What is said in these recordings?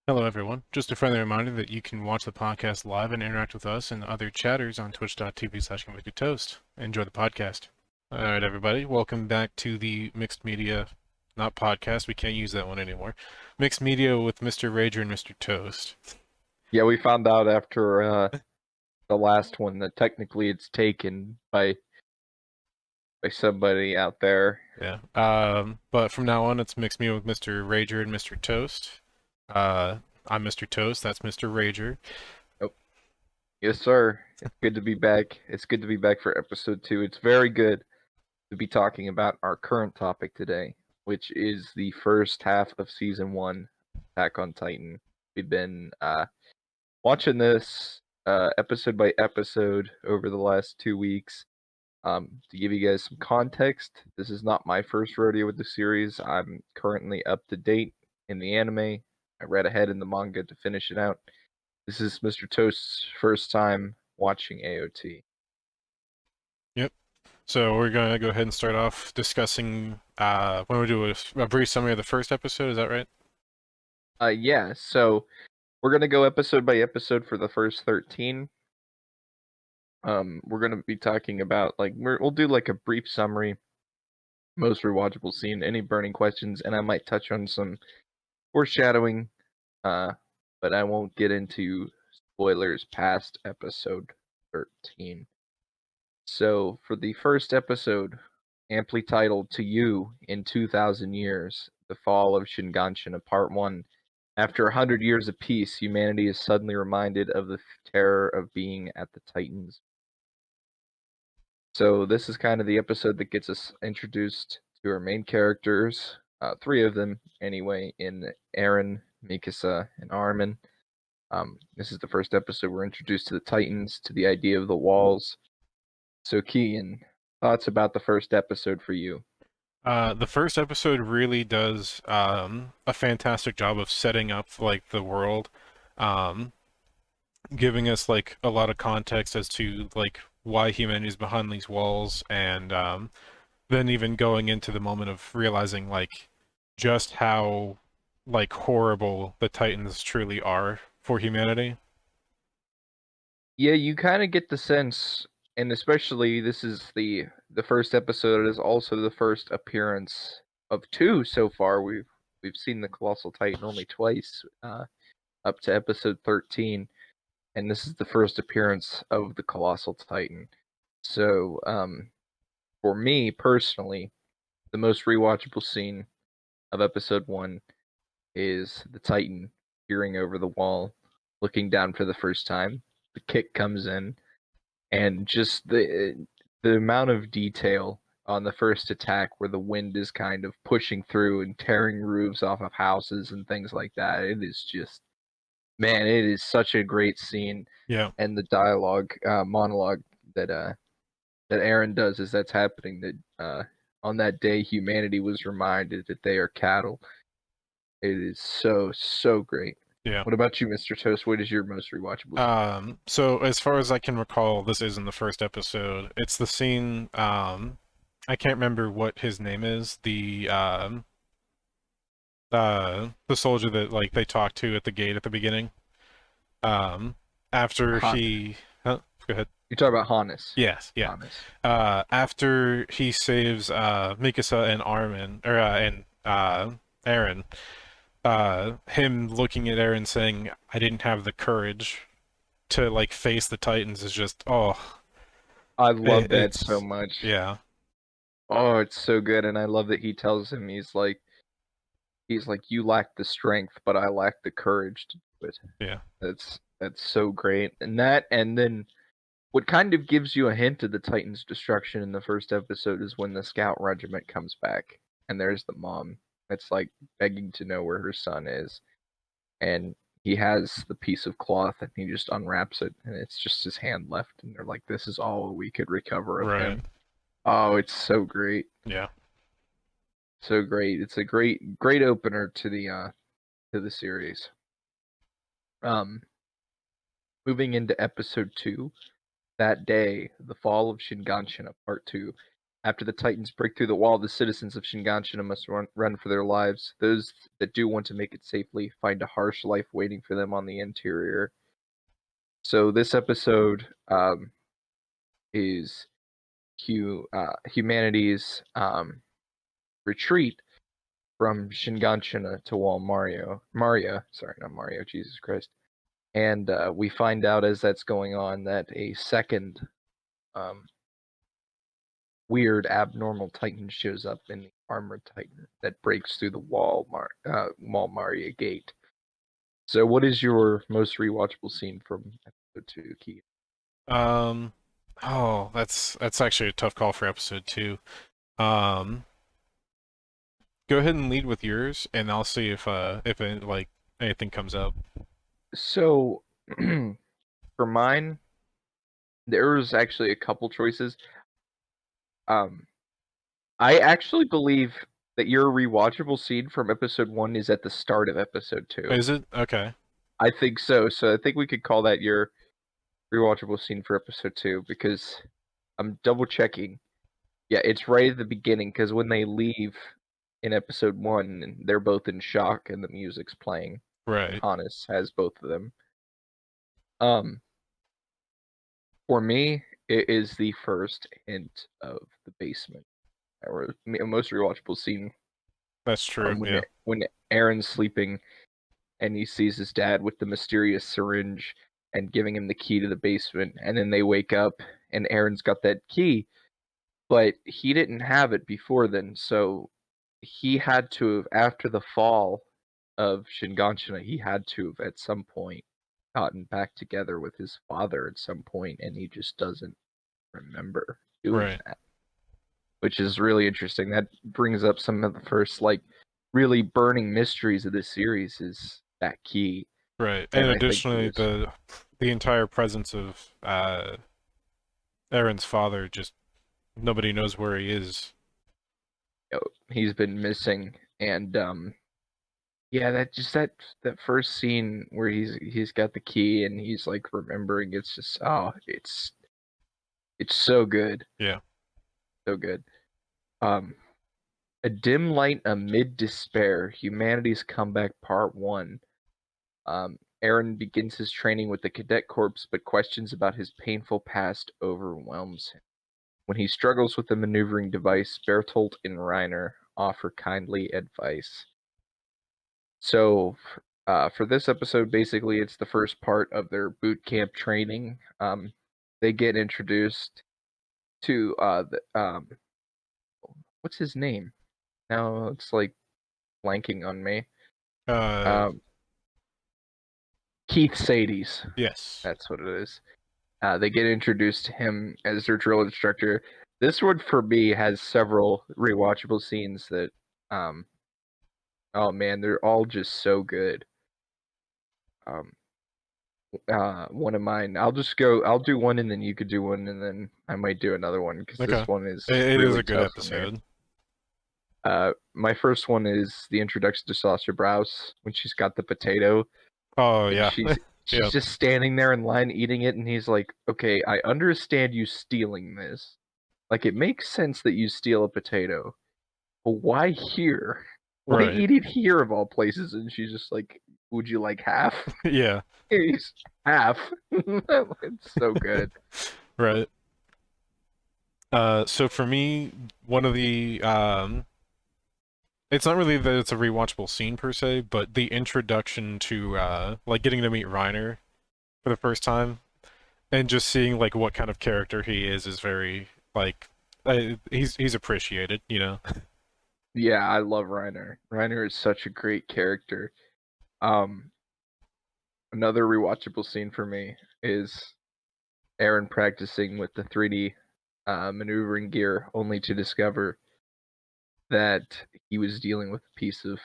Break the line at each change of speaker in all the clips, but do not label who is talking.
Hello, everyone. Just a friendly reminder that you can watch the podcast live and interact with us and other chatters on twitch.tv/convictedtoast. Enjoy the podcast. All right, everybody. Welcome back to the Mixed Media, not podcast. We can't use that one anymore. Mixed Media with Mr. Rager and Mr. Toast.
Yeah, we found out after the last one that technically it's taken by somebody out there.
Yeah. But from now on, it's Mixed Media with Mr. Rager and Mr. Toast. I'm Mr. Toast. That's Mr. Rager.
Oh, yes, sir. It's good to be back. It's good to be back for episode 2. It's very good to be talking about our current topic today, which is the first half of season 1, Attack on Titan. We've been watching this episode by episode over the last 2 weeks. To give you guys some context, this is not my first rodeo with the series. I'm currently up to date in the anime. I read ahead in the manga to finish it out. This is Mr. Toast's first time watching AOT.
Yep. So we're gonna go ahead and start off discussing. When we do a brief summary of the first episode, is that right?
Yeah, so we're gonna go episode by episode for the first 13. We're gonna be talking about we'll do like a brief summary, most rewatchable scene, any burning questions, and I might touch on some foreshadowing, but I won't get into spoilers past episode 13. So, for the first episode, amply titled To You in 2,000 Years, The Fall of Shinganshina, Part 1. After 100 years of peace, humanity is suddenly reminded of the terror of being at the Titans. So, this is kind of the episode that gets us introduced to our main characters, 3 of them anyway, in Eren, Mikasa, and Armin. This is the first episode we're introduced to the Titans, to the idea of the walls. So, Keegan, thoughts about the first episode for you?
The first episode really does a fantastic job of setting up like the world, um, giving us like a lot of context as to like why humanity is behind these walls, and then even going into the moment of realizing like just how like horrible the Titans truly are for humanity.
Yeah, you kind of get the sense, and especially this is the first episode. It is also the first appearance of 2 so far. We've seen the Colossal Titan only twice, up to episode 13, and this is the first appearance of the Colossal Titan. So, for me personally, the most rewatchable scene of episode 1 is the Titan peering over the wall, looking down for the first time. The kick comes in, and just the amount of detail on the first attack, where the wind is kind of pushing through and tearing roofs off of houses and things like that. It is just, man, it is such a great scene,
Yeah.
and the dialogue monologue that that Aaron does as that's happening. That on that day, humanity was reminded that they are cattle. It is so great.
Yeah.
What about you, Mr. Toast? What is your most rewatchable scene?
So as far as I can recall, this isn't the first episode. It's the scene, I can't remember what his name is, the soldier that like they talk to at the gate at the beginning. Um, after
Han.
he, huh? Go ahead.
You're talking about Hannes.
Yes, yeah.
Hannes.
After he saves Mikasa and Armin, or and Eren, him looking at Eren saying, "I didn't have the courage to like face the Titans," is just
I love that so
it's
much.
yeah,
Oh, it's so good, and I love that he tells him he's like you lack the strength, but I lack the courage to do it.
yeah,
That's so great, and then what kind of gives you a hint of the Titans' destruction in the first episode is when the scout regiment comes back, and there's the mom. It's like begging to know where her son is, and he has the piece of cloth, and he just unwraps it, and it's just his hand left, and they're like, "This is all we could recover of
right,
him." Oh, it's so great.
yeah.
So great. It's a great opener to the series. Um Moving into episode 2, that day, the fall of Shinganshina part 2. After the Titans break through the wall, the citizens of Shinganshina must run for their lives. Those that do want to make it safely find a harsh life waiting for them on the interior. So this episode is humanity's retreat from Shinganshina to Wall Maria, sorry, not Mario, Jesus Christ. And we find out as that's going on that a second weird abnormal Titan shows up in the armored Titan that breaks through the Wall Maria gate. So what is your most rewatchable scene from episode 2, Keith?
Oh, that's actually a tough call for episode 2. Um, Go ahead and lead with yours, and I'll see if like anything comes up.
So for mine, there was actually a couple choices. I actually believe that your rewatchable scene from episode 1 is at the start of episode 2.
Is it? Okay.
I think so. So I think we could call that your rewatchable scene for episode 2 because I'm double checking. Yeah, it's right at the beginning because when they leave in episode 1, and they're both in shock and the music's playing.
Right.
Hannes has both of them. For me, it is the first hint of the basement. Or most rewatchable scene.
That's true. Yeah.
When Aaron's sleeping and he sees his dad with the mysterious syringe and giving him the key to the basement, and then they wake up and Aaron's got that key, but he didn't have it before then, so he had to have, after the fall of Shinganshina, he had to have at some point gotten back together with his father at some point, and he just doesn't remember doing that, which is really interesting. That brings up some of the first like really burning mysteries of this series is that key.
Right. And additionally, the entire presence of Aaron's father, just nobody knows where he is.
He's been missing, and yeah, that first scene where he's got the key and he's like remembering, it's just it's so good.
Yeah.
So good. A dim light amid despair, humanity's comeback part 1. Aaron begins his training with the Cadet Corps, but questions about his painful past overwhelms him. When he struggles with the maneuvering device, Bertolt and Reiner offer kindly advice. So, for this episode, basically, it's the first part of their boot camp training. They get introduced to what's his name? Now it's like blanking on me. Keith Sades.
Yes.
That's what it is. They get introduced to him as their drill instructor. This one for me has several rewatchable scenes that oh man, they're all just so good. One of mine, I'll do one and then you could do one and then I might do another one because this one is
it
really
is a good episode.
My first one is the introduction to Sasha Browse when she's got the potato.
Oh yeah.
She's just standing there in line eating it, and he's like, "Okay, I understand you stealing this. Like, it makes sense that you steal a potato, but why here? Why eat it here of all places?" And she's just like, "Would you like half?"
Yeah.
He's half. It's so good.
Right. So for me, one of the it's not really that it's a rewatchable scene per se, but the introduction to like getting to meet Reiner for the first time and just seeing like what kind of character he is very like he's appreciated, you know.
Yeah, I love Reiner. Reiner is such a great character. Another rewatchable scene for me is Aaron practicing with the 3D maneuvering gear, only to discover that he was dealing with a piece of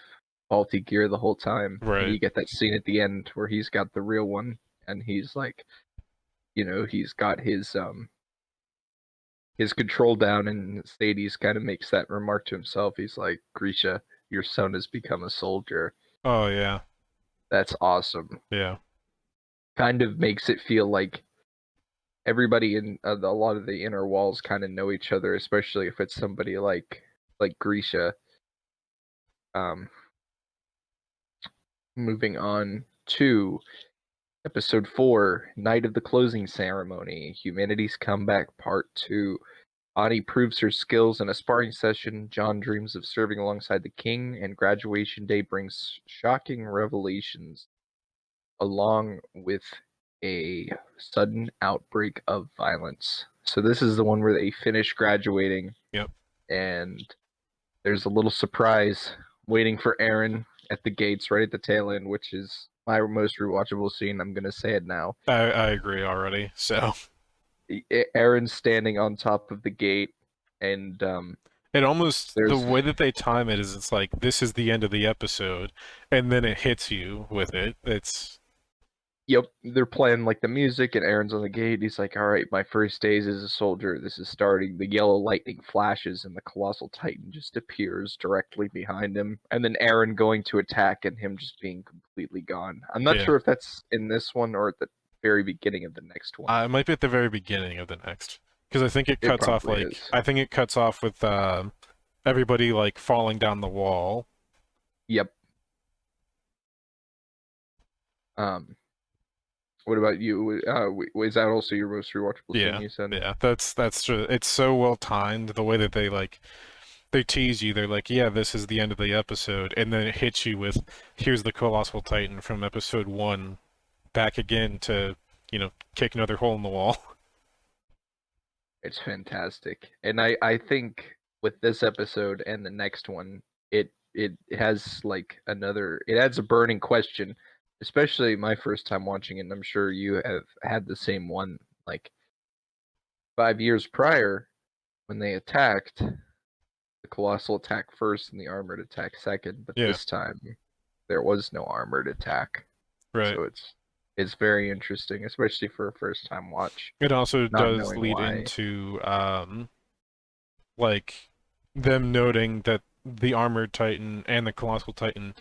faulty gear the whole time.
Right.
And you get that scene at the end where he's got the real one, and he's like, you know, he's got his control down, and Sades kind of makes that remark to himself. He's like, "Grisha, your son has become a soldier."
Oh yeah.
That's awesome.
Yeah.
Kind of makes it feel like everybody in a lot of the inner walls kind of know each other, especially if it's somebody like Grisha. Um, moving on to episode 4, Night of the Closing Ceremony, Humanity's Comeback Part 2. Ani proves her skills in a sparring session. John dreams of serving alongside the king, and graduation day brings shocking revelations, along with a sudden outbreak of violence. So this is the one where they finish graduating.
Yep.
And there's a little surprise waiting for Eren at the gates right at the tail end, which is my most rewatchable scene. I'm gonna say it now.
I agree already. So
Eren's standing on top of the gate, and
it almost, the
there's
way that they time it is, it's like this is the end of the episode, and then it hits you with it. It's
yep, they're playing like the music, and Aaron's on the gate. He's like, "All right, my first days as a soldier. This is starting." The yellow lightning flashes, and the colossal titan just appears directly behind him. And then Aaron going to attack, and him just being completely gone. I'm not
Yeah.
sure if that's in this one or at the very beginning of the next one.
it might be at the very beginning of the next, because I think it cuts off
probably
like
is.
I think it cuts off with everybody like falling down the wall.
Yep. What about you? Is that also your most rewatchable scene? You said.
Yeah, that's true. It's so well timed the way that they tease you. They're like, yeah, this is the end of the episode, and then it hits you with, here's the colossal titan from episode 1 back again to, kick another hole in the wall.
It's fantastic, and I think with this episode and the next one, it has like it adds a burning question, especially my first time watching it. And I'm sure you have had the same one. Like 5 years prior, when they attacked, the colossal attack first and the armored attack second, but
Yeah.
this time there was no armored attack.
Right.
So it's very interesting, especially for a first time watch.
It also
Not
does
knowing
lead
why.
into like them noting that the armored titan and the colossal titan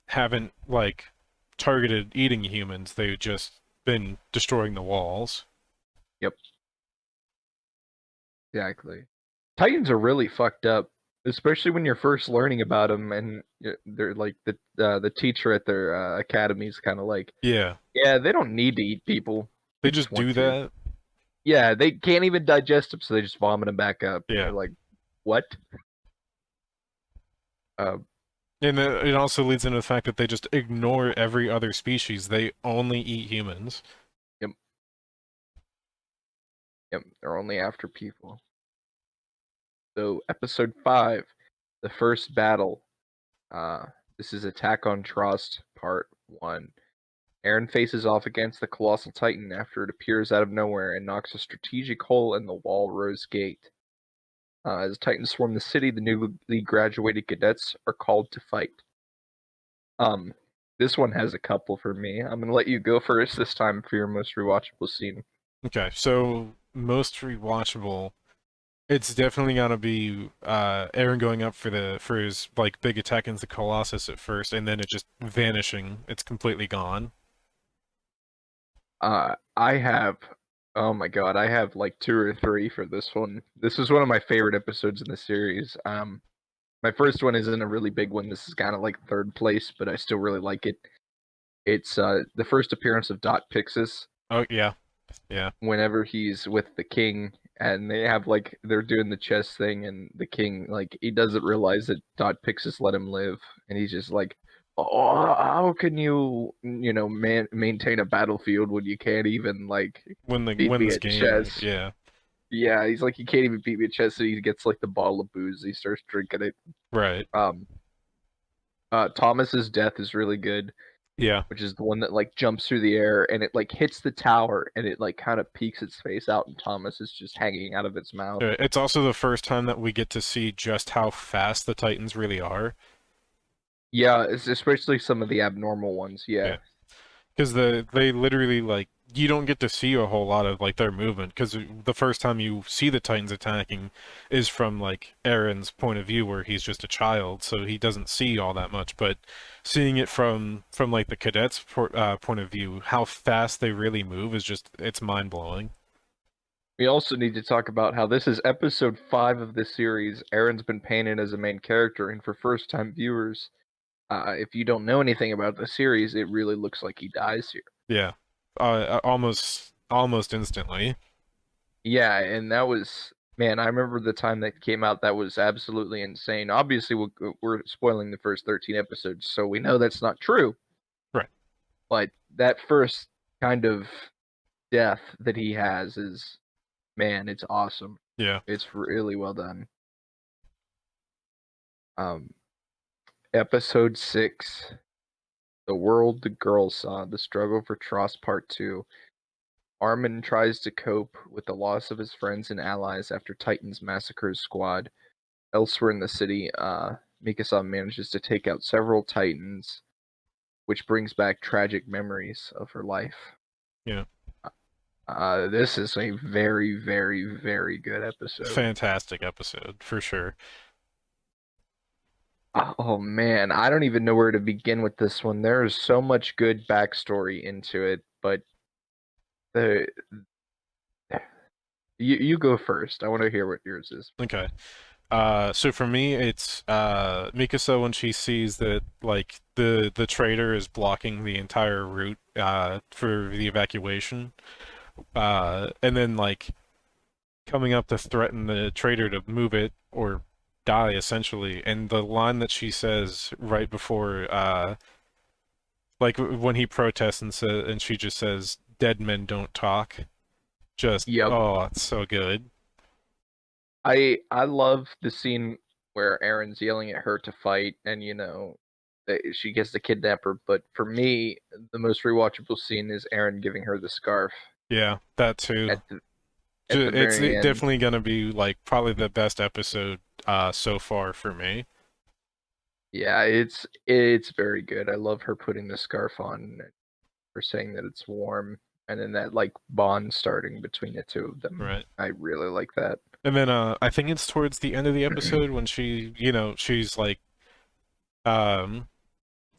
haven't like targeted eating humans. They've just been destroying the walls.
Yep. Exactly. Titans are really fucked up, especially when you're first learning about them, and they're like the teacher at their academy is kind of like,
Yeah.
yeah, they don't need to eat people.
They just
want
do
to.
that.
Yeah, they can't even digest them, so they just vomit them back up.
Yeah.
They're like, what?
And it also leads into the fact that they just ignore every other species. They only eat humans.
Yep, they're only after people. So episode 5, the first battle. This is Attack on Trost Part 1. Eren faces off against the Colossal Titan after it appears out of nowhere and knocks a strategic hole in the Walrose Gate. As Titans swarm the city, the newly graduated cadets are called to fight. This one has a couple for me. I'm gonna let you go first this time for your most rewatchable scene.
Okay, so most rewatchable, it's definitely gonna be Eren going up for his like big attack into the Colossus at first, and then it just vanishing. It's completely gone.
I have, oh my god, I have like 2 or 3 for this one. This is one of my favorite episodes in the series. My first one isn't a really big one. This is kind of like third place, but I still really like it. It's the first appearance of Dot Pixis.
Oh yeah,
Whenever he's with the king, and they have like they're doing the chess thing, and the king like he doesn't realize that Dot Pixis let him live, and he's just like, "Oh, how can you maintain a battlefield when you can't even like
win
beat me
this
at
game.
chess?"
Yeah,
Yeah, he's like, "You can't even beat me at chess." So he gets like the bottle of booze. He starts drinking it.
right.
Thomas's death is really good,
Yeah.
which is the one that like jumps through the air and it like hits the tower and it like kind of peeks its face out and Thomas is just hanging out of its mouth.
It's also the first time that we get to see just how fast the Titans really are.
Yeah, it's especially some of the abnormal ones. Yeah.
Because they literally like you don't get to see a whole lot of like their movement because the first time you see the Titans attacking is from like Eren's point of view where he's just a child, so he doesn't see all that much. But seeing it from like the cadets' point of view, how fast they really move is just it's mind blowing.
We also need to talk about how this is episode 5 of the series. Aaron's been painted as a main character, and for first time viewers, if you don't know anything about the series, it really looks like he dies here.
Yeah, almost instantly.
Yeah, and that was, man, I remember the time that came out, that was absolutely insane. Obviously, we're spoiling the first 13 episodes, so we know that's not true,
Right.
but that first kind of death that he has is, man, it's awesome.
Yeah.
It's really well done. Um, Episode 6, The World the Girl Saw, The Struggle for Tross Part 2. Armin tries to cope with the loss of his friends and allies after Titans massacre his squad. Elsewhere in the city, Mikasa manages to take out several Titans, which brings back tragic memories of her life.
Yeah.
This is a very, very, very good episode.
Fantastic episode for sure.
Oh man, I don't even know where to begin with this one. There is so much good backstory into it, but the you go first. I want to hear what yours is.
Okay. So for me, it's Mikasa when she sees that like the traitor is blocking the entire route for the evacuation, and then like coming up to threaten the traitor to move it or die essentially. And the line that she says right before, like when he protests and she just says, "Dead men don't talk." Just
Yep.
oh, it's so good.
I love the scene where Aaron's yelling at her to fight, and she gets the kidnapper. But for me, the most rewatchable scene is Aaron giving her the scarf
Yeah, that too.
at the
It's
very end.
definitely gonna be like probably the best episode so far for me.
Yeah, it's very good. I love her putting the scarf on, and her saying that it's warm, and then that like bond starting between the two of them.
Right.
I really like that.
And then I think it's towards the end of the episode when she, she's like um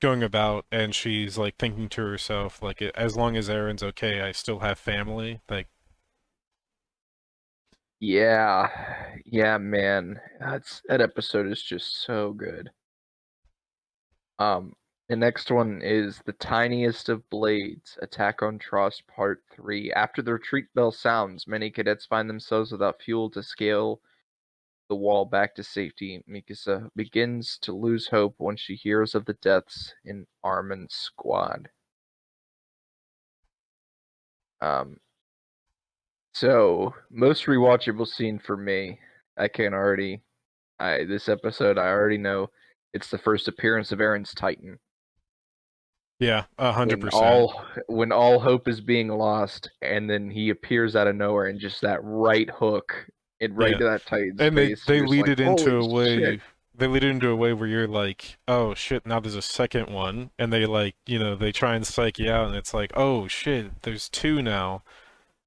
going about and she's like thinking to herself like as long as Aaron's okay, I still have family. Like
Yeah, yeah, man. That episode is just so good. Um, the next one is The Tiniest of Blades, Attack on Tross Part 3. After the retreat bell sounds, many cadets find themselves without fuel to scale the wall back to safety. Mikasa begins to lose hope when she hears of the deaths in Armin's squad. Um, so most rewatchable scene for me, I can already, I this episode I already know it's the first appearance of Aaron's Titan.
yeah, hundred
when
percent.
all when all hope is being lost, and then he appears out of nowhere and just that right hook and right
Yeah.
to that Titan's
And
face.
they
You're just
lead
like,
it into
holy
a
shit.
way they lead it into a way where you're like, oh shit, now there's a second one, and they like, they try and psych you out, and it's like, oh shit, there's two now,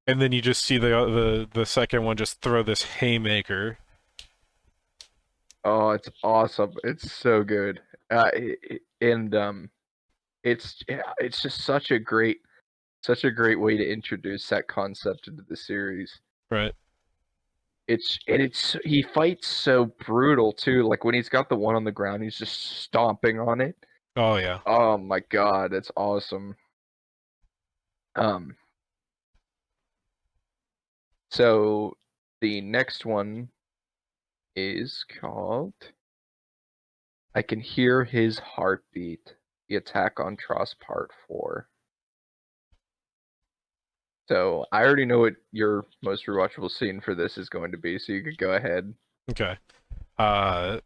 and then you just see the second one just throw this haymaker.
Oh, it's awesome. It's so good. And yeah, it's just such a great way to introduce that concept into the series.
Right.
It's he fights so brutal too. Like when he's got the one on the ground, he's just stomping on it.
Oh yeah.
Oh my god, it's awesome. Um, so the next one is called I Can Hear His Heartbeat, The Attack on Tross Part 4. So I already know what your most rewatchable scene for this is going to be, so you could go ahead.
Okay.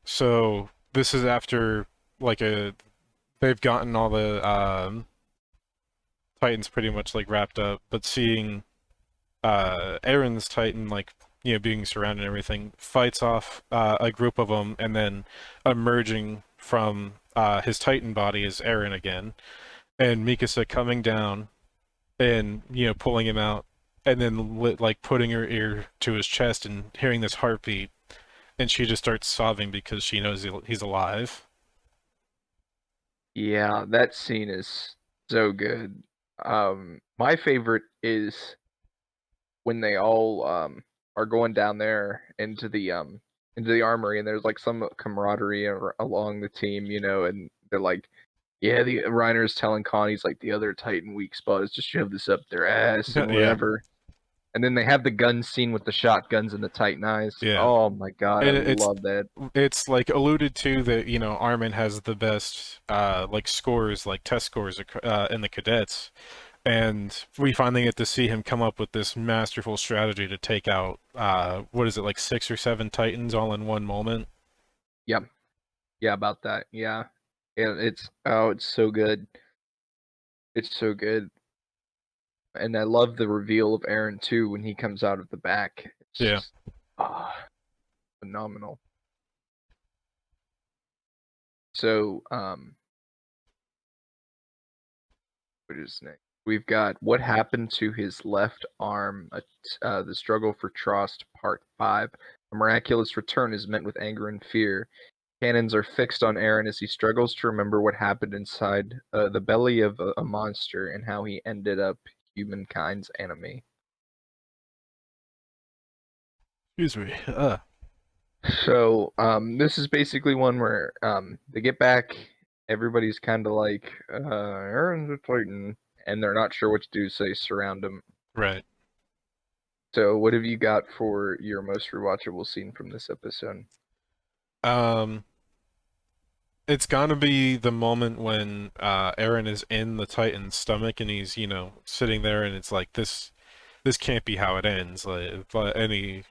So this is after like they've gotten all the Titans pretty much like wrapped up, but seeing Aaron's Titan like being surrounded and everything fights off a group of them, and then emerging from his Titan body is Aaron again, and Mikasa coming down and pulling him out, and then like putting her ear to his chest and hearing this heartbeat, and she just starts sobbing because she knows he's alive.
Yeah, that scene is so good. My favorite is when they all are going down there into the armory, and there's like some camaraderie along the team, you know, and they're like, yeah, the Reiner's telling Connie's like the other Titan weak spot is just shove this up their ass and
Yeah,
whatever. And then they have the gun scene with the shotguns and the Titan eyes.
yeah.
Oh my god, I
And
love that.
it's like alluded to that, you know, Armin has the best like scores, like test scores in the cadets. And we finally get to see him come up with this masterful strategy to take out what is it, like 6 or 7 Titans all in one moment.
Yeah, yeah, about that. Yeah, it's so good. It's so good. And I love the reveal of Aaron too when he comes out of the back. It's
Yeah.
just phenomenal. So, what is next? We've got what happened to his left arm. The struggle for Trost, Part 5. A miraculous return is met with anger and fear. Cannons are fixed on Aaron as he struggles to remember what happened inside the belly of a monster and how he ended up humankind's enemy.
Excuse me.
So, this is basically one where they get back, everybody's kind of like, Aaron's a Titan, and they're not sure what to do, so they surround him.
Right.
So, what have you got for your most rewatchable scene from this episode?
Um, it's gonna be the moment when Eren is in the Titan's stomach and he's, you know, sitting there and it's like this can't be how it ends. And he,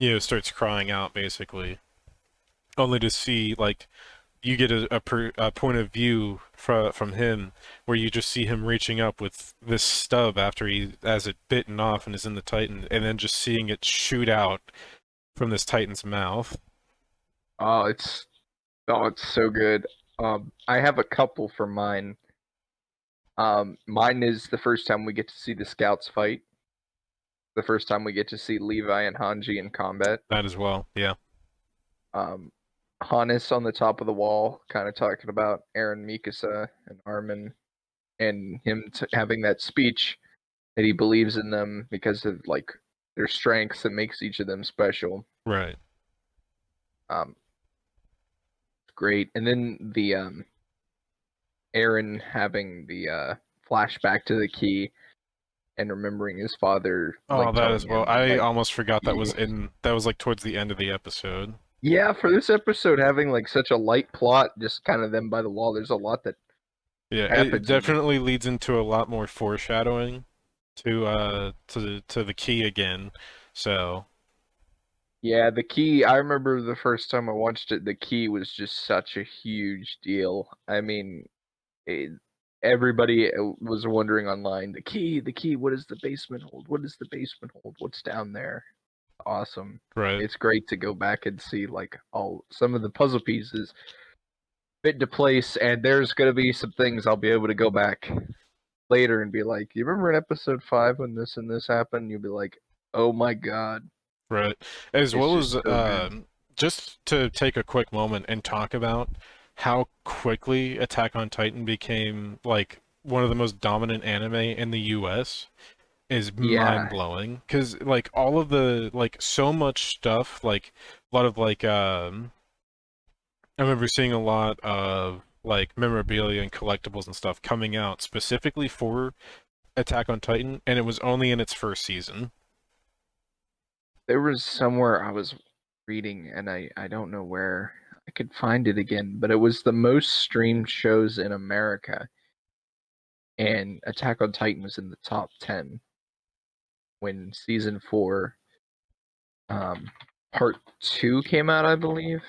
you know, starts crying out basically, only to see like you get a point of view from him where you just see him reaching up with this stub after he has it bitten off and is in the Titan, and then just seeing it shoot out from this Titan's mouth.
Oh, it's so good. I have a couple for mine. Mine is the first time we get to see the scouts fight. The first time we get to see Levi and Hanji in combat.
That as well, yeah.
Um, Hannes on the top of the wall, kind of talking about Aaron Mikasa and Armin, and him having that speech that he believes in them because of like their strengths that makes each of them special.
Right.
Um, Great. And then the Aaron having the flashback to the key and remembering his father
Oh,
like
that
telling
as well.
him
I
like
almost forgot
yeah.
that was like towards the end of the episode.
Yeah, for this episode having like such a light plot, just kind of them by the wall, there's a lot that
Yeah, it
happens in
definitely leads into a lot more foreshadowing to the key again. So,
yeah, the key. I remember the first time I watched it, the key was just such a huge deal. I mean, it, everybody was wondering online, the key, what does the basement hold? What does the basement hold? What's down there? Awesome.
right.
It's great to go back and see like all some of the puzzle pieces fit into place, and there's gonna be some things I'll be able to go back later and be like, you remember in episode 5 when this and this happened? You'll be like, oh my god,
Right. As
it's
well
just
as
so good.
just to take a quick moment and talk about how quickly Attack on Titan became like one of the most dominant anime in the US is
Yeah,
mind-blowing. 'Cause like all of the like so much stuff, like a lot of like I remember seeing a lot of like memorabilia and collectibles and stuff coming out specifically for Attack on Titan, and it was only in its first season.
there was somewhere I was reading, and I don't know where I could find it again, but it was the most streamed shows in America, and Attack on Titan was in the top 10 when season 4, um, part 2 came out, I believe.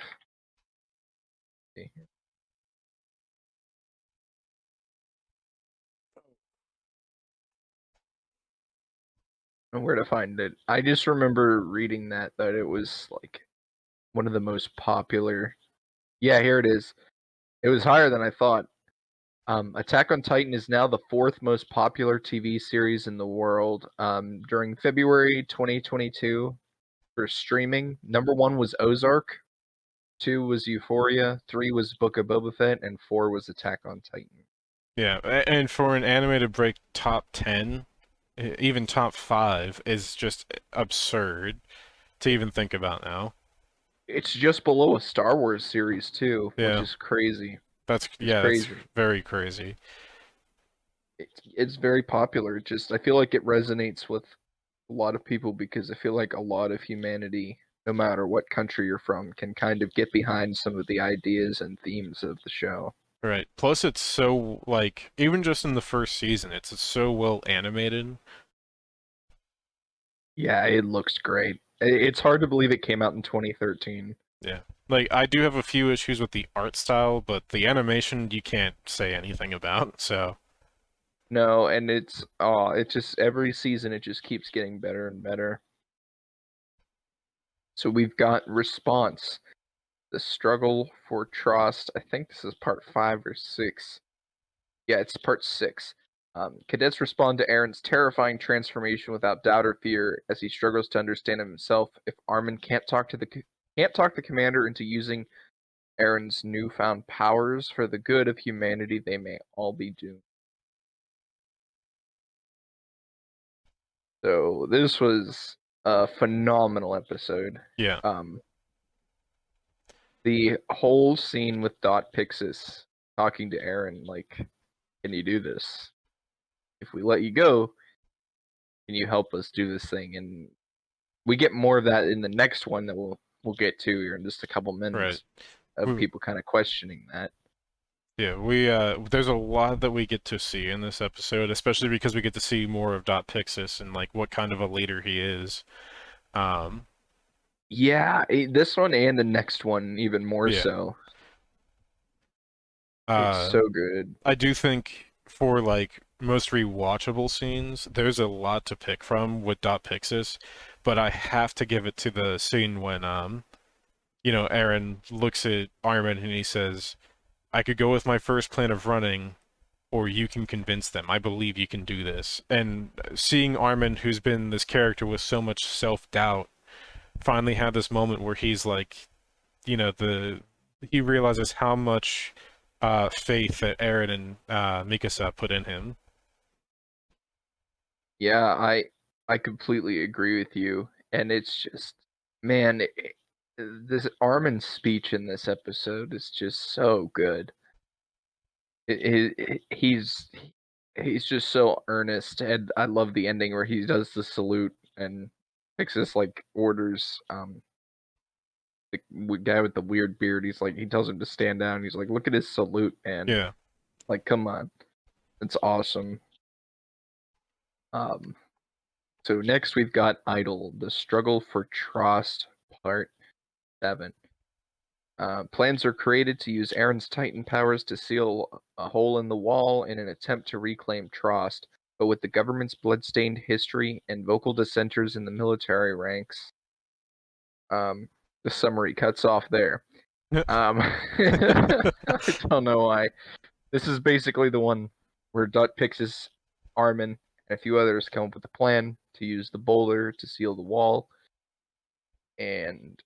Where to find it. I just remember reading that it was like one of the most popular. Yeah, here it is. It was higher than I thought. Attack on Titan is now the fourth most popular TV series in the world. During February 2022 for streaming, number one was Ozark, two was Euphoria, three was Book of Boba Fett, and four was Attack on Titan.
Yeah, and for an anime to break top 10 even top five is just absurd to even think about now.
It's just below a Star Wars series too, which
Yeah,
is crazy. It's
that's
crazy.
very crazy.
It's very popular. It just I feel like it resonates with a lot of people because I feel like a lot of humanity, no matter what country you're from, can kind of get behind some of the ideas and themes of the show.
Right. Plus, it's so like even just in the first season, it's so well animated.
Yeah, it looks great. It's hard to believe it came out in 2013.
Yeah. Like I do have a few issues with the art style, but the animation you can't say anything about. So,
No, and it just every season it just keeps getting better and better. So we've got Response, the struggle for trust. I think this is part 5 or 6. Yeah, it's part 6. Cadets respond to Aaron's terrifying transformation without doubt or fear as he struggles to understand himself. If Armin can't talk the commander into using Aaron's newfound powers for the good of humanity, they may all be doomed. So this was a phenomenal episode.
yeah.
Um, the whole scene with Dot Pixis talking to Aaron, like, can you do this? If we let you go, can you help us do this thing? And we get more of that in the next one that we'll get to here in just a couple
Right.
minutes of
We,
people kind of questioning that.
yeah, we there's a lot that we get to see in this episode, especially because we get to see more of Dot Pixis and like what kind of a leader he is. Um,
Yeah, this one and the next one even more
yeah.
so. It's
Uh,
so good.
I do think for like most rewatchable scenes, there's a lot to pick from with Dot Pixis, but I have to give it to the scene when Aaron looks at Armin and he says, "I could go with my first plan of running, or you can convince them. I believe you can do this." And seeing Armin, who's been this character with so much self-doubt, finally have this moment where he's like, the he realizes how much faith that Aaron and Mikasa put in him.
Yeah, I completely agree with you. And it's just, man, this Armin's speech in this episode is just so good. He's just so earnest, and I love the ending where he does the salute and Pixis like orders the guy with the weird beard. He tells him to stand down. He's like, look at his salute, man.
Yeah.
Like, come on, it's awesome. Um, so next we've got Idol, the struggle for trust, part 7. Plans are created to use Aaron's Titan powers to seal a hole in the wall in an attempt to reclaim Trost, but with the government's bloodstained history and vocal dissenters in the military ranks, um, the summary cuts off there. I don't know why. This is basically the one where Dot Pixis, Armin, and a few others come up with a plan to use the boulder to seal the wall, and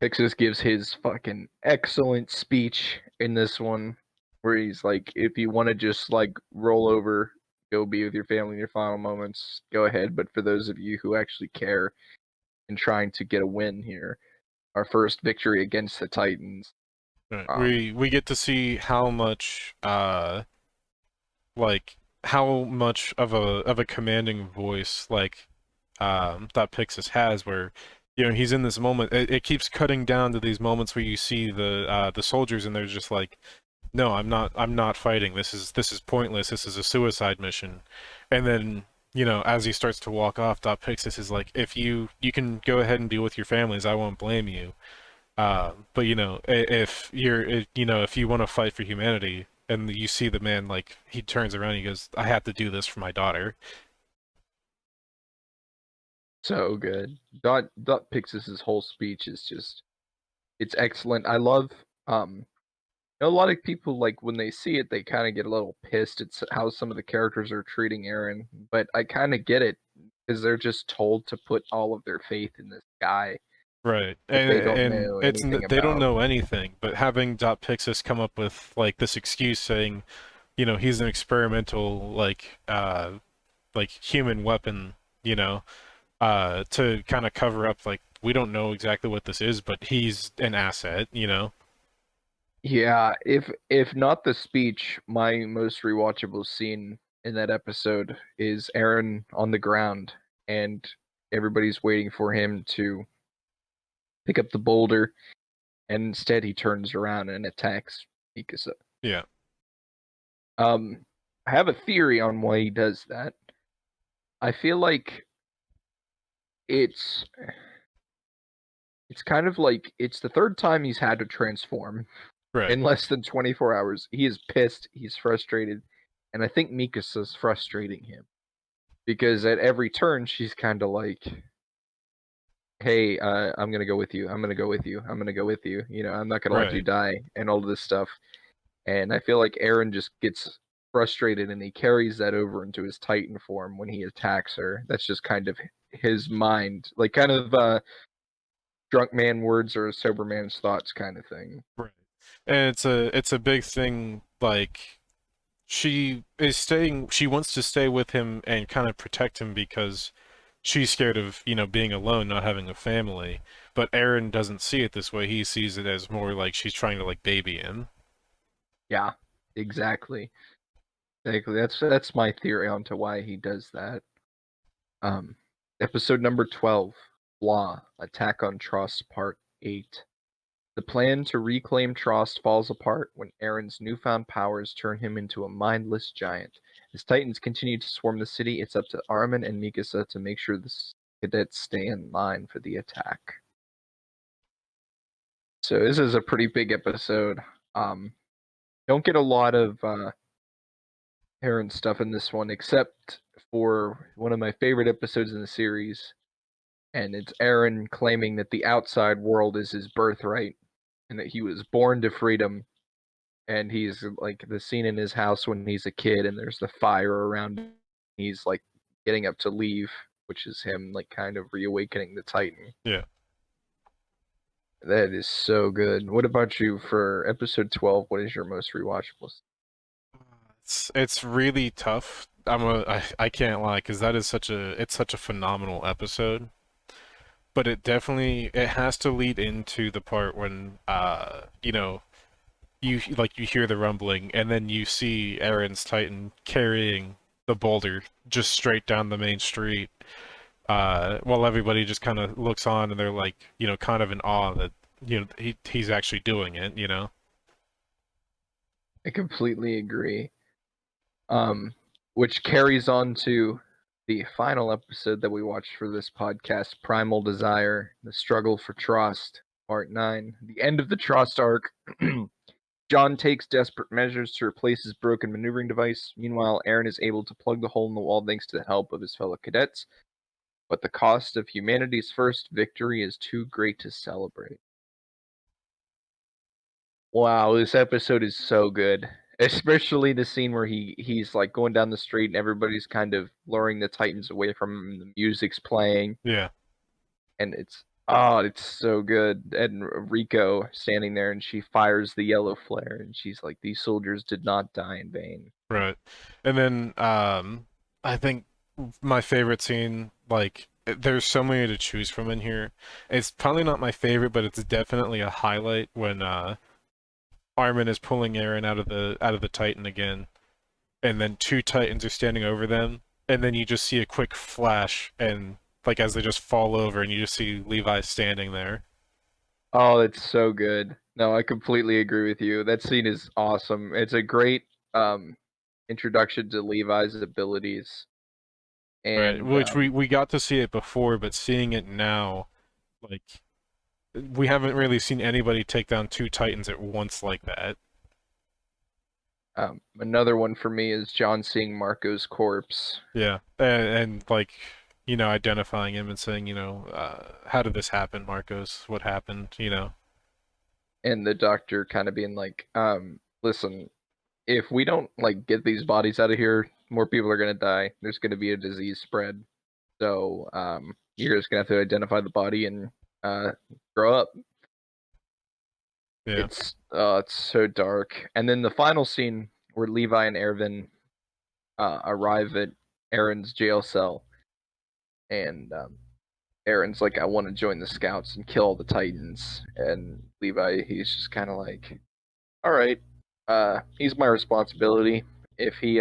Pixis gives his fucking excellent speech in this one, where he's like, if you want to just like roll over, go be with your family in your final moments, go ahead. But for those of you who actually care and trying to get a win here, our first victory against the Titans.
Right.
Um,
We get to see how much like how much of a commanding voice like that Pixis has where he's in this moment. It keeps cutting down to these moments where you see the soldiers and they're just like, no, I'm not fighting. This is pointless. This is a suicide mission. And then as he starts to walk off, Dot Pixis is like, if you can go ahead and deal with your families, I won't blame you. But if you want to fight for humanity, and you see the man like he turns around, he goes, "I have to do this for my daughter."
so good. Dot Pixis's whole speech is just it's excellent. I love a lot of people like when they see it, they kind of get a little pissed. It's how some of the characters are treating Aaron, but I kind of get it because they're just told to put all of their faith in this guy
Right,
that they don't
and
know anything
they don't
about.
know anything, but having Dot Pixis come up with like this excuse saying, he's an experimental like human weapon, you know, to kind of cover up like we don't know exactly what this is, but he's an asset, you know.
Yeah, if not the speech, my most rewatchable scene in that episode is Aaron on the ground and everybody's waiting for him to pick up the boulder, and instead he turns around and attacks Mikasa.
Yeah,
Um, I have a theory on why he does that. I feel like it's it's kind of like it's the third time he's had to transform
right,
in less than 24 hours. He is pissed, he's frustrated, and I think Mikasa's frustrating him because at every turn she's kind of like, "Hey, I'm gonna go with you. I'm gonna go with you. I'm gonna go with you. You know, I'm not gonna let you
right,
die," and all of this stuff. And I feel like Aaron just gets frustrated and he carries that over into his Titan form when he attacks her. That's just kind of his mind, like kind of drunk man words or sober man's thoughts kind of thing.
right. And it's a big thing. Like she wants to stay with him and kind of protect him because she's scared of, you know, being alone, not having a family. But Aaron doesn't see it this way. He sees it as more like she's trying to like baby him.
Yeah, exactly. Exactly. That's my theory onto why he does that. Um, episode number 12, Blah, Attack on Trost, Part 8. The plan to reclaim Trost falls apart when Aaron's newfound powers turn him into a mindless giant. As Titans continue to swarm the city, it's up to Armin and Mikasa to make sure the cadets stay in line for the attack. So this is a pretty big episode. Um, don't get a lot of Aaron stuff in this one, except for one of my favorite episodes in the series, and it's Aaron claiming that the outside world is his birthright and that he was born to freedom. And he's like the scene in his house when he's a kid and there's the fire around him. He's like getting up to leave, which is him like kind of reawakening the Titan.
Yeah.
That is so good. What about you for episode 12? What is your most rewatchable?
It's really tough. I can't lie because that is such a phenomenal episode. But it has to lead into the part when you know, you hear the rumbling and then you see Aaron's Titan carrying the boulder just straight down the main street, while everybody just kind of looks on and they're like, you know, kind of in awe that, you know, he's actually doing it, you know.
I completely agree. Um, which carries on to the final episode that we watched for this podcast, Primal Desire, The Struggle for Trust, Part 9. The end of the Trust arc. John takes desperate measures to replace his broken maneuvering device. Meanwhile, Aaron is able to plug the hole in the wall thanks to the help of his fellow cadets. But the cost of humanity's first victory is too great to celebrate. Wow, this episode is so good. Especially the scene where he's like going down the street and everybody's kind of luring the Titans away from him. The music's playing
Yeah,
and it's so good. And Rico standing there and she fires the yellow flare and she's like, "These soldiers did not die in vain."
right. And then I think my favorite scene, like there's so many to choose from in here. It's probably not my favorite, but it's definitely a highlight when Armin is pulling Aaron out of the Titan again, and then two Titans are standing over them, and then you just see a quick flash, and like as they just fall over, and you just see Levi standing there.
Oh, it's so good. No, I completely agree with you. That scene is awesome. It's a great um introduction to Levi's abilities
Right,
and
which we got to see it before, but seeing it now, like we haven't really seen anybody take down two Titans at once like that.
another one for me is John seeing Marco's corpse
Yeah, and like, you know, identifying him and saying, you know, how did this happen, Marcos? What happened? You know.
and the doctor kind of being like, listen, if we don't like get these bodies out of here, more people are gonna die. There's gonna be a disease spread. So you're just gonna have to identify the body and grow up.
Yeah.
It's so dark. And then the final scene where Levi and Ervin arrive at Aaron's jail cell, and Aaron's like, "I want to join the Scouts and kill all the Titans," and Levi, he's just kind of like, "All right, he's my responsibility. If he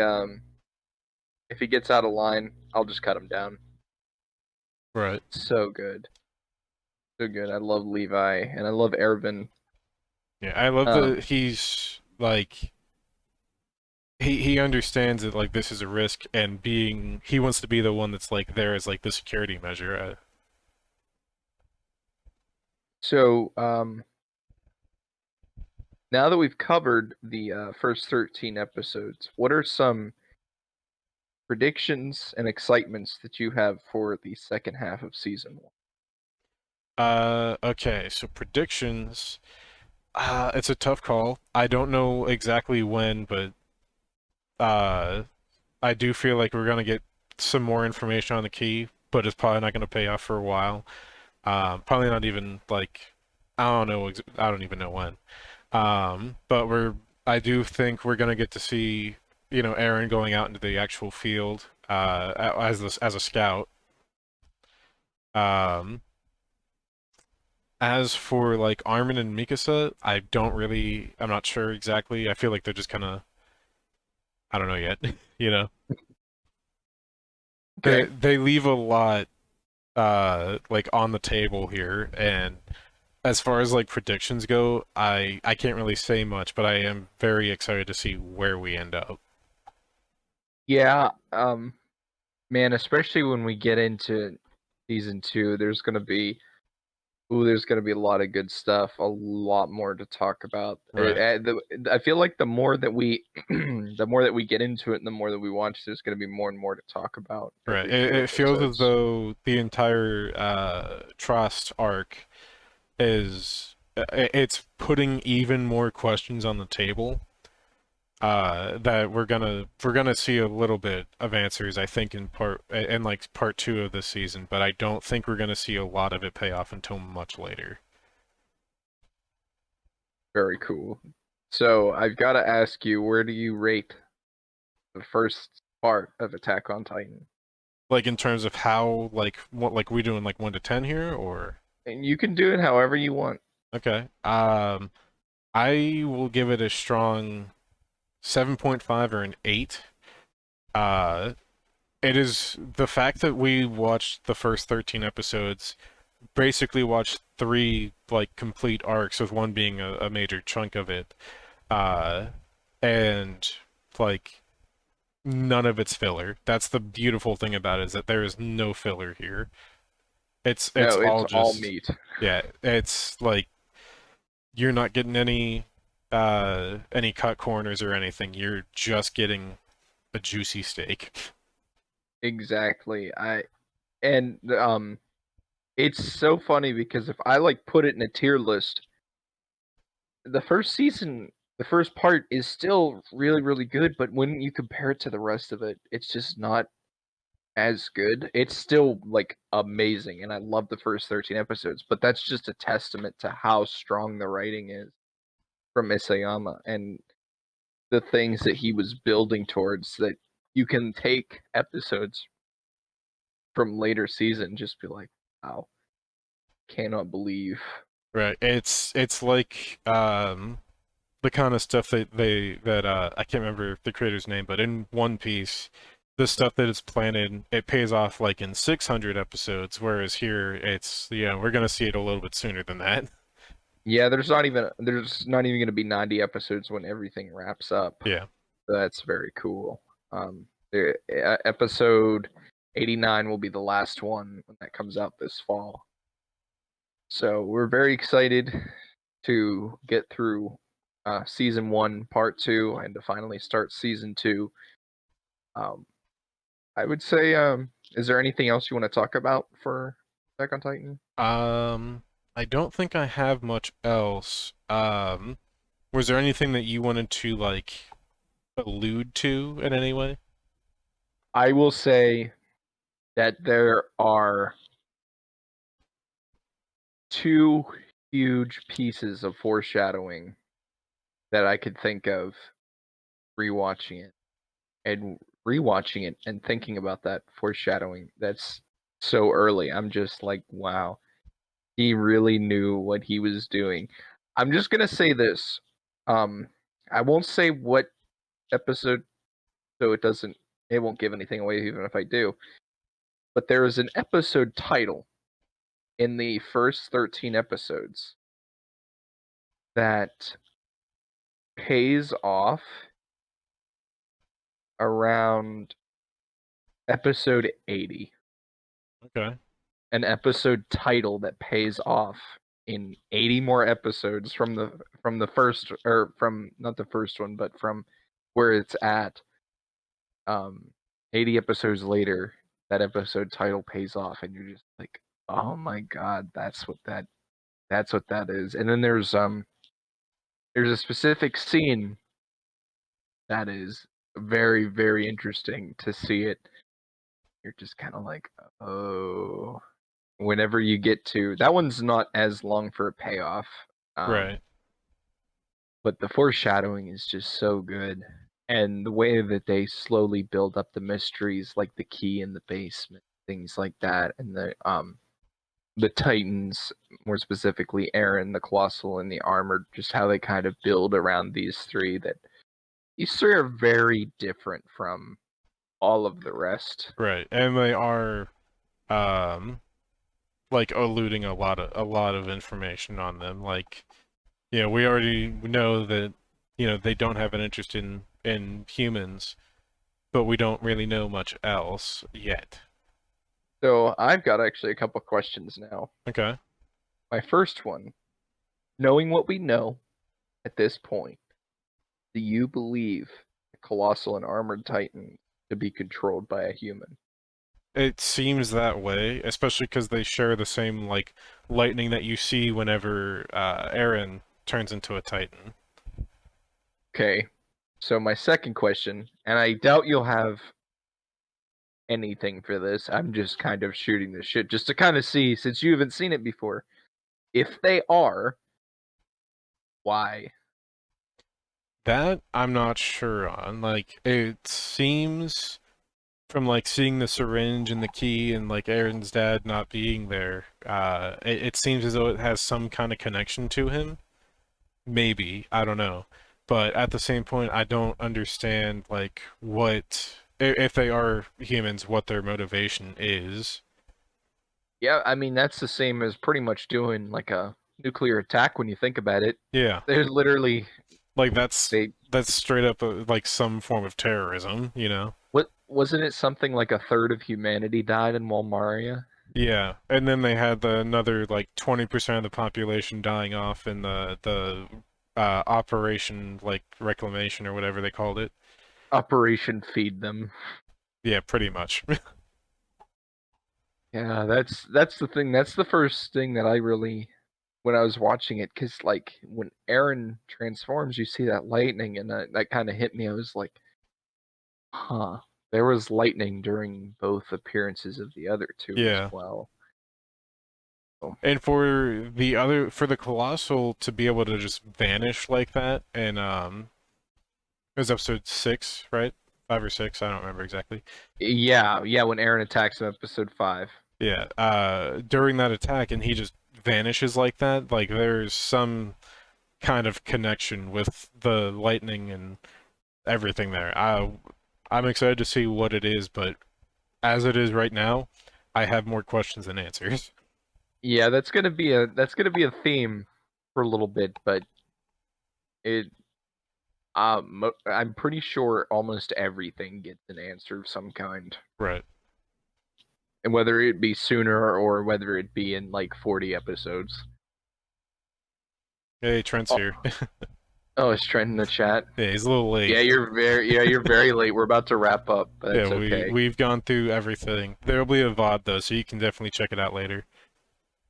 gets out of line, I'll just cut him down."
Right.
So good, so good. I love Levi and I love Ervin.
Yeah, I love
Um,
that he's like he understands that like this is a risk, and being he wants to be the one that's like there as like the security measure.
so now that we've covered the first 13 episodes, what are some predictions and excitements that you have for the second half of season one?
Okay, so predictions. It's a tough call. I don't know exactly when, but uh, I do feel like we're gonna get some more information on the key, but it's probably not gonna pay off for a while. Probably not even like I don't know. I don't even know when. But I do think we're gonna get to see, Aaron going out into the actual field, as a scout. Um, as for like Armin and Mikasa, I'm not sure exactly. I feel like they're just kind of, I don't know yet. You know, they
Okay.
they leave a lot, like on the table here, and as far as like predictions go, I can't really say much, but I am very excited to see where we end up.
Yeah, man, especially when we get into season two, there's gonna be a lot of good stuff, a lot more to talk about.
Right.
I feel like the more that we, the more that we get into it, and the more that we watch, there's gonna be more and more to talk about
Right.
every
It,
few
it feels as
episodes.
though the entire Trust arc is it's putting even more questions on the table. That we're gonna see a little bit of answers, I think, in like part two of this season, but I don't think we're gonna see a lot of it pay off until much later.
Very cool. So I've got to ask you, where do you rate the first part of Attack on Titan?
Like in terms of how like we doing like 1 to 10 here, or
And you can do it however you want.
okay. I will give it a strong 7.5 or an 8. Uh, it is the fact that we watched the first 13 episodes, basically watched three like complete arcs, with one being a major chunk of it, uh, and like none of it's filler. That's the beautiful thing about it, is that there is no filler here. It's
No, it's
all
all
just,
meat.
yeah. It's like you're not getting any cut corners or anything. You're just getting a juicy steak.
Exactly. And it's so funny because if I like put it in a tier list, the first season, the first part is still really, really good, but when you compare it to the rest of it, it's just not as good. It's still like amazing, and I love the first 13 episodes, but that's just a testament to how strong the writing is from Isayama and the things that he was building towards, that you can take episodes from later season just be like, wow, cannot believe.
Right. It's like the kind of stuff that I can't remember the creator's name, but in One Piece, the stuff that is planted, it pays off like in 600 episodes, whereas here it's, we're gonna see it a little bit sooner than that.
Yeah, there's not even going to be 90 episodes when everything wraps up.
Yeah.
So that's very cool. Episode 89 will be the last one when that comes out this fall. So we're very excited to get through season one, part two, and to finally start season two. Um, I would say, is there anything else you want to talk about for Attack on Titan?
I don't think I have much else. Was there anything that you wanted to like allude to in any way?
I will say that there are two huge pieces of foreshadowing that I could think of rewatching it and rewatching it and thinking about that foreshadowing, that's so early. I'm just like, wow, he really knew what he was doing. I'm just gonna say this. I won't say what episode, so it won't give anything away even if I do. But there is an episode title in the first 13 episodes that pays off around episode 80.
Okay.
An episode title that pays off in 80 more episodes from the first, or from not the first one, but from where it's at. 80 episodes later, that episode title pays off, and you're just like, oh my god, that's what that is. And then there's a specific scene that is very, very interesting to see it. You're just kind of like, oh. Whenever you get to that one's not as long for a payoff,
Right.
but the foreshadowing is just so good, and the way that they slowly build up the mysteries, like the key in the basement, things like that, and the Titans, more specifically Eren, the Colossal, and the Armored, just how they kind of build around these three. That these three are very different from all of the rest.
Right. And they are like eluding a lot of information on them. Like, we already know that, they don't have an interest in humans, but we don't really know much else yet.
So I've got actually a couple questions now.
Okay.
My first one, knowing what we know at this point, do you believe the Colossal and Armored Titan to be controlled by a human?
It seems that way, especially because they share the same, like, lightning that you see whenever Eren turns into a Titan.
Okay, so my second question, and I doubt you'll have anything for this. I'm just kind of shooting this shit just to kind of see, since you haven't seen it before. If they are, why?
That I'm not sure on. Like, it seems from like seeing the syringe and the key and like Aaron's dad not being there, it seems as though it has some kind of connection to him. Maybe, I don't know. But at the same point, I don't understand like if they are humans, what their motivation is.
Yeah, I mean that's the same as pretty much doing like a nuclear attack when you think about it.
Yeah,
There's literally
like that's
they
that's straight up like some form of terrorism, you know?
what wasn't it something like a third of humanity died in Walmaria?
Yeah, and then they had another like 20% of the population dying off in the Operation like Reclamation or whatever they called it.
Operation Feed Them.
Yeah, pretty much.
Yeah, that's the thing. That's the first thing that I really, when I was watching it, because like when Eren transforms, you see that lightning, and that kind of hit me. I was like, huh, there was lightning during both appearances of the other two as
Yeah.
well. So,
And for the Colossal to be able to just vanish like that, and it was episode 6, right? 5 or 6, I don't remember exactly.
yeah, when Eren attacks him, episode 5.
Yeah, during that attack, and he just vanishes like that, like there's some kind of connection with the lightning and everything there. I'm excited to see what it is, but as it is right now, I have more questions than answers.
Yeah, that's gonna be a theme for a little bit, but it I'm pretty sure almost everything gets an answer of some kind.
Right.
And whether it be sooner or whether it be in like 40 episodes.
Hey, Trent's
Oh,
here.
oh, it's Trent in the chat.
Yeah, he's a little late.
You're very late. We're about to wrap up, but
Yeah,
that's okay.
we've gone through everything. There'll be a VOD though, so you can definitely check it out later.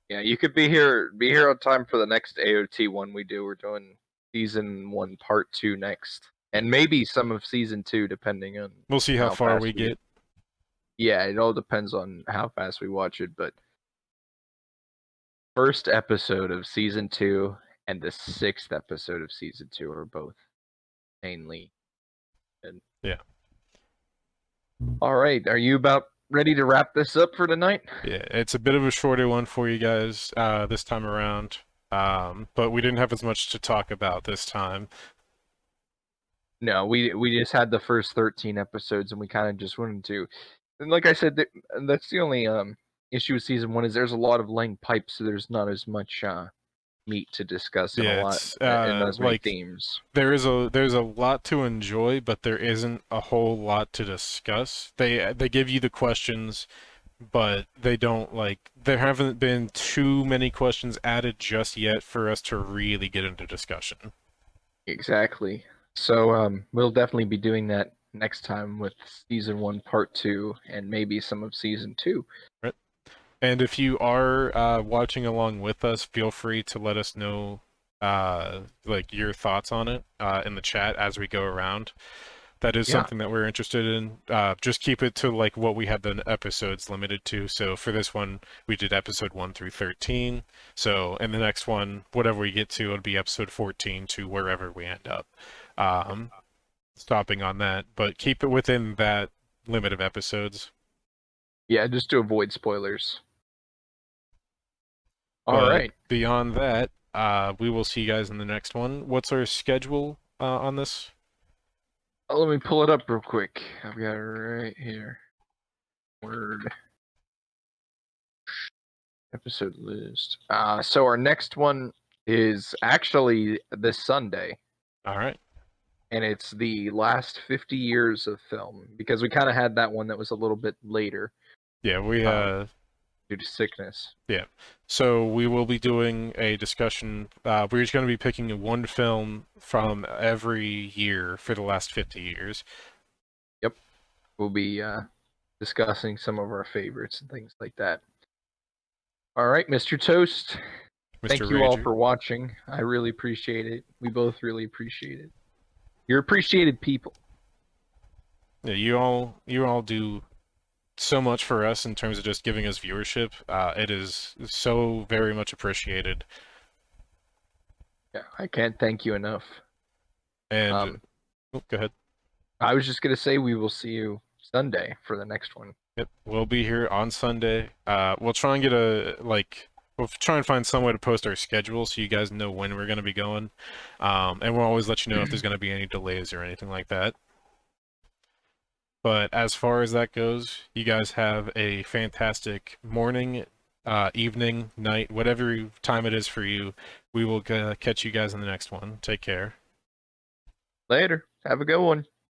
Yeah, you could be here on time for the next AOT one we do. We're doing season 1 part 2 next. And maybe some of season 2 depending on
We'll see how far
fast
we get.
Yeah, it all depends on how fast we watch it, but first episode of season 2 and the 6th episode of season 2 are both mainly good.
Yeah.
All right, are you about ready to wrap this up for tonight?
Yeah, it's a bit of a shorter one for you guys this time around, but we didn't have as much to talk about this time.
No, we just had the first 13 episodes, and we kind of just wanted to. And like I said, that's the only issue with season one is there's a lot of laying pipes, so there's not as much meat to discuss and a
Yeah,
lot
it's
and not as many
like
themes.
there's a lot to enjoy, but there isn't a whole lot to discuss. They give you the questions, but they don't like there haven't been too many questions added just yet for us to really get into discussion.
Exactly. So we'll definitely be doing that next time with season one, part two, and maybe some of season two.
Right? And if you are watching along with us, feel free to let us know like your thoughts on it in the chat as we go around. That is
Yeah.
something that we're interested in. Just keep it to like what we have the episodes limited to. So for this one, we did episode 1 through 13. So in the next one, whatever we get to, it'll be episode 14 to wherever we end up. Stopping on that, but keep it within that limit of episodes.
Yeah, just to avoid spoilers. All
But
right.
beyond that, we will see you guys in the next one. What's our schedule on this?
Let me pull it up real quick. I've got it right here. Word. Episode list. So our next one is actually this Sunday,
All right.
and it's the last 50 years of film because we kind of had that one that was a little bit later
Yeah, we
due to sickness.
yeah. So we will be doing a discussion. We're just going to be picking one film from every year for the last 50 years.
Yep. We'll be discussing some of our favorites and things like that. All right, Mr. Toast.
Mr.
Thank you all
Rager.
for watching. I really appreciate it. We both really appreciate it. You're appreciated people.
Yeah, you all do so much for us in terms of just giving us viewership. It is so very much appreciated.
Yeah, I can't thank you enough.
And oh, go ahead.
I was just gonna say we will see you Sunday for the next one.
Yep, we'll be here on Sunday. We'll try and get we'll try and find some way to post our schedule so you guys know when we're going to be going. And we'll always let you know if there's going to be any delays or anything like that. But as far as that goes, you guys have a fantastic morning, evening, night, whatever time it is for you. We will catch you guys in the next one. Take care.
Later. Have a good one.